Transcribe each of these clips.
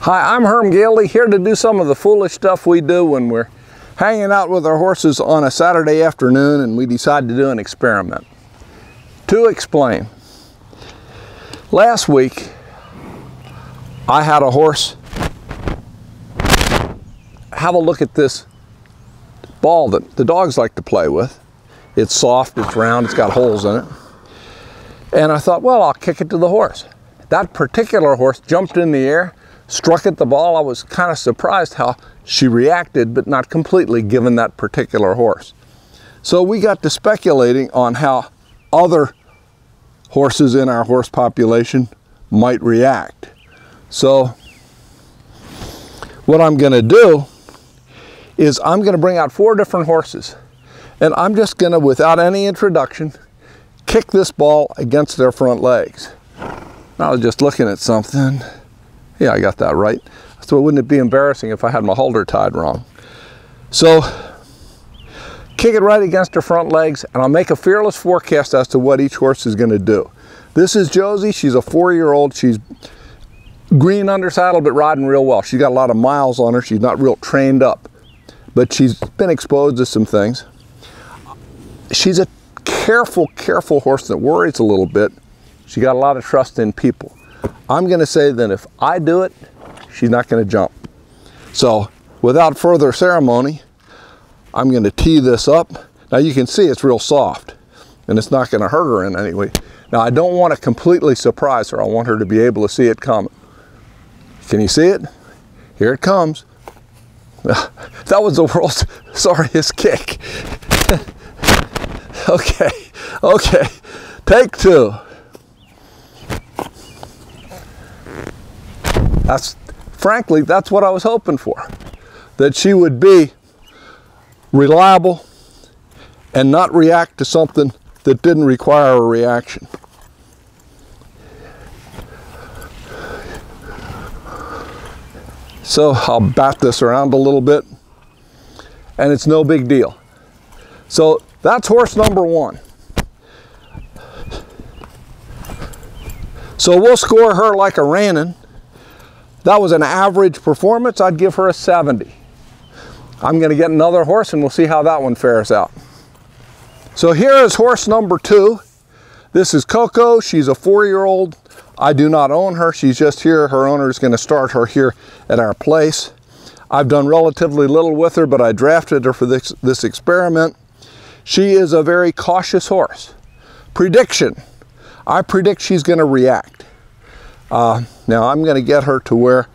Hi, I'm Herm Gailey, here to do some of the foolish stuff we do when we're hanging out with our horses on a Saturday afternoon and we decide to do an experiment. To explain, last week I had a horse have a look at this ball that the dogs like to play with. It's soft, it's round, it's got holes in it. And I thought, well, I'll kick it to the horse. That particular horse jumped in the air, struck at the ball. I was kind of surprised how she reacted, but not completely, given that particular horse. So we got to speculating on how other horses in our horse population might react. So what I'm going to do is I'm going to bring out 4 different horses, and I'm just going to, without any introduction, kick this ball against their front legs. I was just looking at something. Yeah, I got that right. So wouldn't it be embarrassing if I had my halter tied wrong? So, kick it right against her front legs, and I'll make a fearless forecast as to what each horse is going to do. This is Josie. She's a 4-year-old. She's green under saddle, but riding real well. She's got a lot of miles on her. She's not real trained up, but she's been exposed to some things. She's a careful horse that worries a little bit. She got a lot of trust in people. I'm going to say that if I do it, she's not going to jump. So without further ceremony, I'm going to tee this up. Now you can see it's real soft and it's not going to hurt her in any way. Now I don't want to completely surprise her. I want her to be able to see it coming. Can you see it? Here it comes. That was the world's sorriest kick. Okay, take 2. Frankly, that's what I was hoping for. That she would be reliable and not react to something that didn't require a reaction. So I'll bat this around a little bit, and it's no big deal. So that's horse number 1. So we'll score her like a reining. That was an average performance. I'd give her a 70. I'm going to get another horse and we'll see how that one fares out. So here is horse number 2. This is Coco. She's a 4-year-old. I do not own her. She's just here. Her owner is going to start her here at our place. I've done relatively little with her, but I drafted her for this experiment. She is a very cautious horse. Prediction. I predict she's going to react. Now I'm going to get her to where,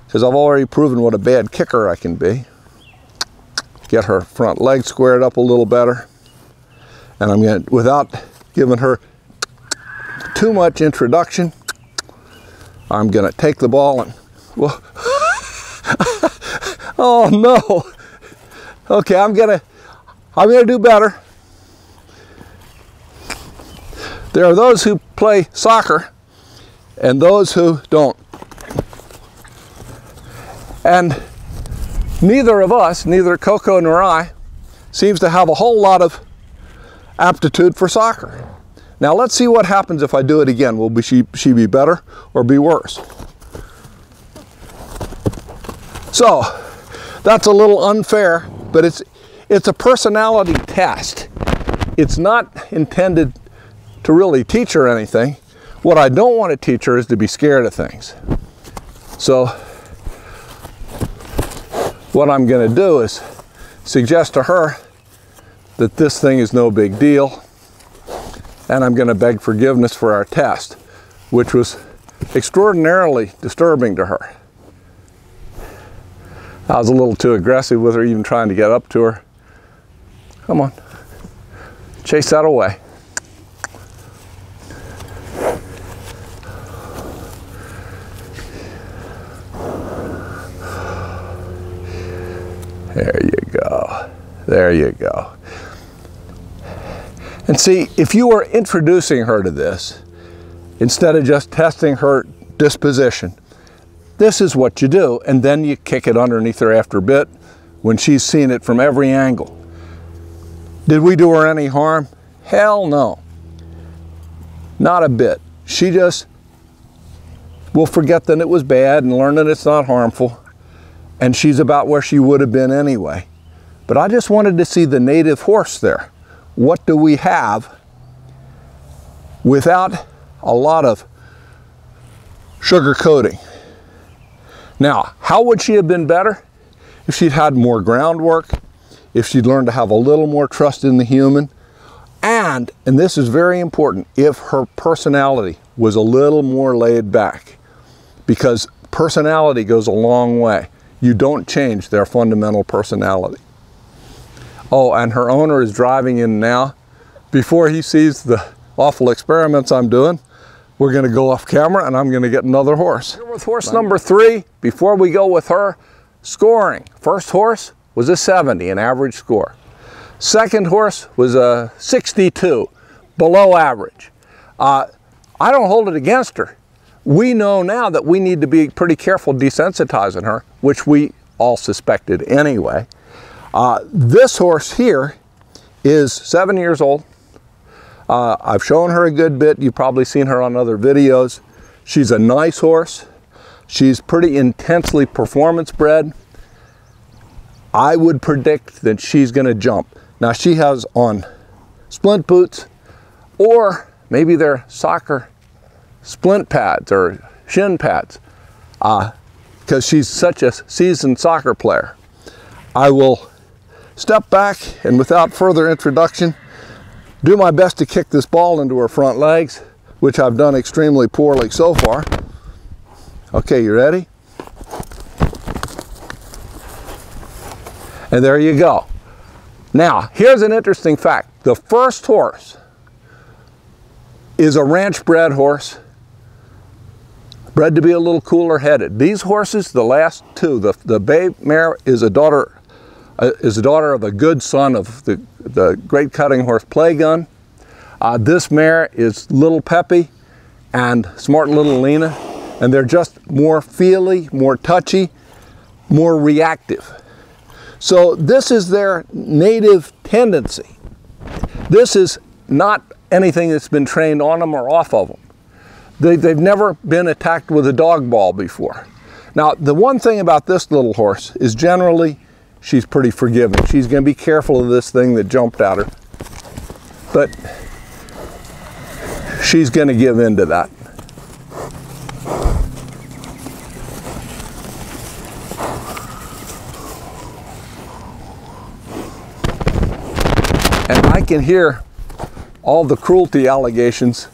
because I've already proven what a bad kicker I can be, get her front leg squared up a little better, and I'm going to, without giving her too much introduction, I'm going to take the ball and, well, oh no. Okay, I'm going to do better. There are those who play soccer and those who don't. And neither of us, neither Coco nor I, seems to have a whole lot of aptitude for soccer. Now let's see what happens if I do it again. Will she be better or be worse? So that's a little unfair, but it's a personality test. It's not intended to really teach her anything. What I don't want to teach her is to be scared of things. So what I'm going to do is suggest to her that this thing is no big deal, and I'm going to beg forgiveness for our test, which was extraordinarily disturbing to her. I was a little too aggressive with her, even trying to get up to her. Come on, chase that away. There you go. There you go. And see, if you were introducing her to this, instead of just testing her disposition, this is what you do, and then you kick it underneath her after a bit when she's seen it from every angle. Did we do her any harm? Hell no. Not a bit. She just we'll forget that it was bad and learn that it's not harmful, and she's about where she would have been anyway. But I just wanted to see the native horse there. What do we have without a lot of sugar coating? Now, how would she have been better? If she'd had more groundwork, if she'd learned to have a little more trust in the human, and this is very important, if her personality was a little more laid back, because personality goes a long way. You don't change their fundamental personality. Oh, and her owner is driving in now. Before he sees the awful experiments I'm doing, we're going to go off camera and I'm going to get another horse. Here with horse number 3, before we go with her, scoring. First horse was a 70, an average score. Second horse was a 62, below average. I don't hold it against her. We know now that we need to be pretty careful desensitizing her, which we all suspected anyway. This horse here is 7 years old. I've shown her a good bit. You've probably seen her on other videos. She's a nice horse. She's pretty intensely performance bred. I would predict that she's going to jump. Now she has on splint boots, or maybe they're soccer splint pads or shin pads, because she's such a seasoned soccer player. I will step back and without further introduction, do my best to kick this ball into her front legs, which I've done extremely poorly so far. Okay, you ready? And there you go. Now, here's an interesting fact. The first horse is a ranch bred horse, bred to be a little cooler headed. These horses, the last two, the bay mare is a daughter of a good son of the great cutting horse Playgun. This mare is little peppy and smart little Lena, and they're just more feely, more touchy, more reactive. So this is their native tendency. This is not anything that's been trained on them or off of them. They've never been attacked with a dog ball before. Now, the one thing about this little horse is generally she's pretty forgiving. She's going to be careful of this thing that jumped at her. But she's going to give in to that. And I can hear all the cruelty allegations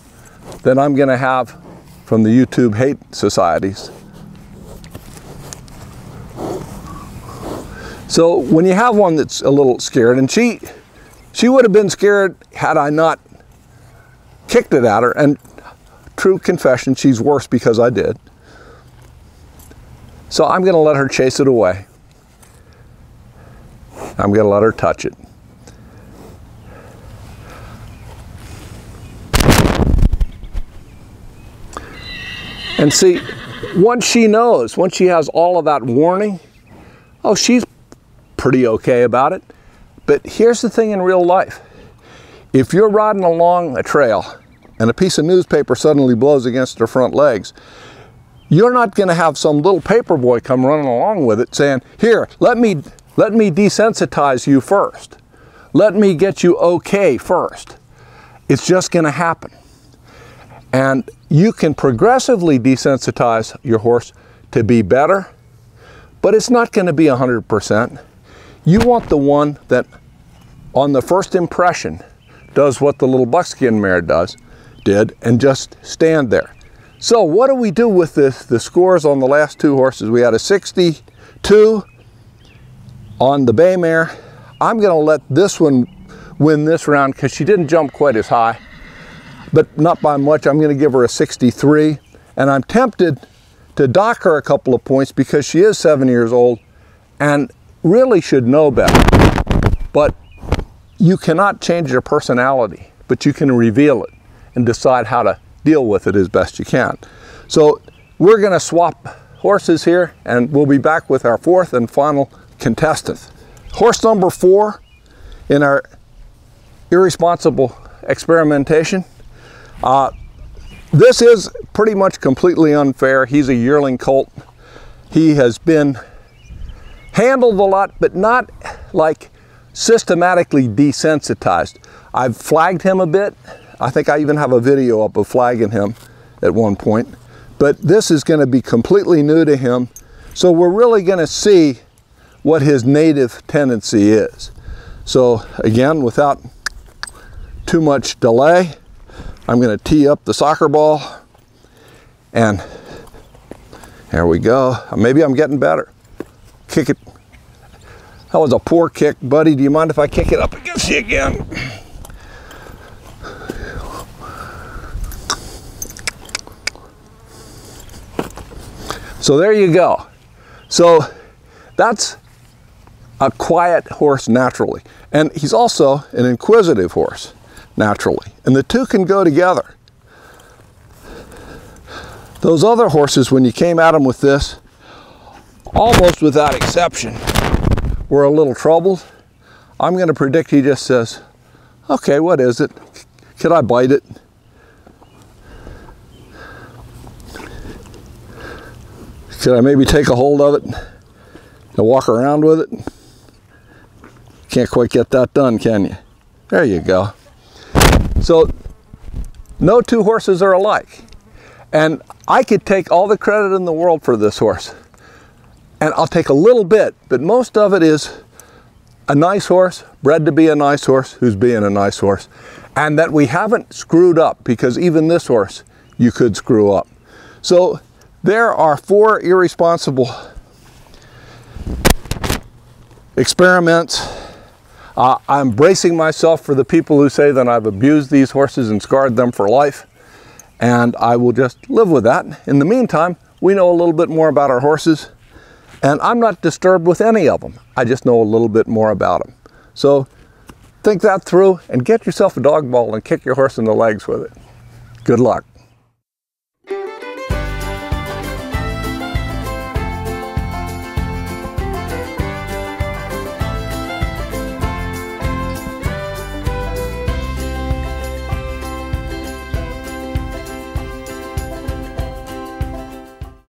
that I'm going to have from the YouTube hate societies. So when you have one that's a little scared, and she would have been scared had I not kicked it at her, and true confession, she's worse because I did. So I'm going to let her chase it away. I'm going to let her touch it. And see, once she knows, once she has all of that warning, oh, she's pretty okay about it. But here's the thing in real life. If you're riding along a trail and a piece of newspaper suddenly blows against her front legs, you're not going to have some little paper boy come running along with it saying, here, let me desensitize you first. Let me get you okay first. It's just going to happen. And you can progressively desensitize your horse to be better, but it's not going to be 100%. You want the one that on the first impression does what the little buckskin mare did, and just stand there. So what do we do with the scores on the last two horses? We had a 62 on the bay mare. I'm going to let this one win this round because she didn't jump quite as high, but not by much. I'm going to give her a 63, and I'm tempted to dock her a couple of points because she is 7 years old and really should know better. But you cannot change their personality, but you can reveal it and decide how to deal with it as best you can. So we're going to swap horses here, and we'll be back with our fourth and final contestant. Horse number 4 in our irresponsible experimentation. this is pretty much completely unfair. He's a yearling colt. He has been handled a lot, but not like systematically desensitized. I've flagged him a bit. I think I even have a video up of flagging him at one point. But this is going to be completely new to him. So we're really going to see what his native tendency is. So again, without too much delay, I'm going to tee up the soccer ball, and there we go. Maybe I'm getting better. Kick it. That was a poor kick, buddy. Do you mind if I kick it up against you again? So there you go. So that's a quiet horse naturally. And he's also an inquisitive horse naturally. And the two can go together. Those other horses, when you came at them with this, almost without exception, were a little troubled. I'm going to predict he just says, okay, what is it? Could I bite it? Could I maybe take a hold of it and walk around with it? Can't quite get that done, can you? There you go. So no two horses are alike. And I could take all the credit in the world for this horse. And I'll take a little bit, but most of it is a nice horse, bred to be a nice horse, who's being a nice horse. And that we haven't screwed up, because even this horse you could screw up. So there are 4 irresponsible experiments. I'm bracing myself for the people who say that I've abused these horses and scarred them for life. And I will just live with that. In the meantime, we know a little bit more about our horses. And I'm not disturbed with any of them. I just know a little bit more about them. So think that through and get yourself a dog ball and kick your horse in the legs with it. Good luck.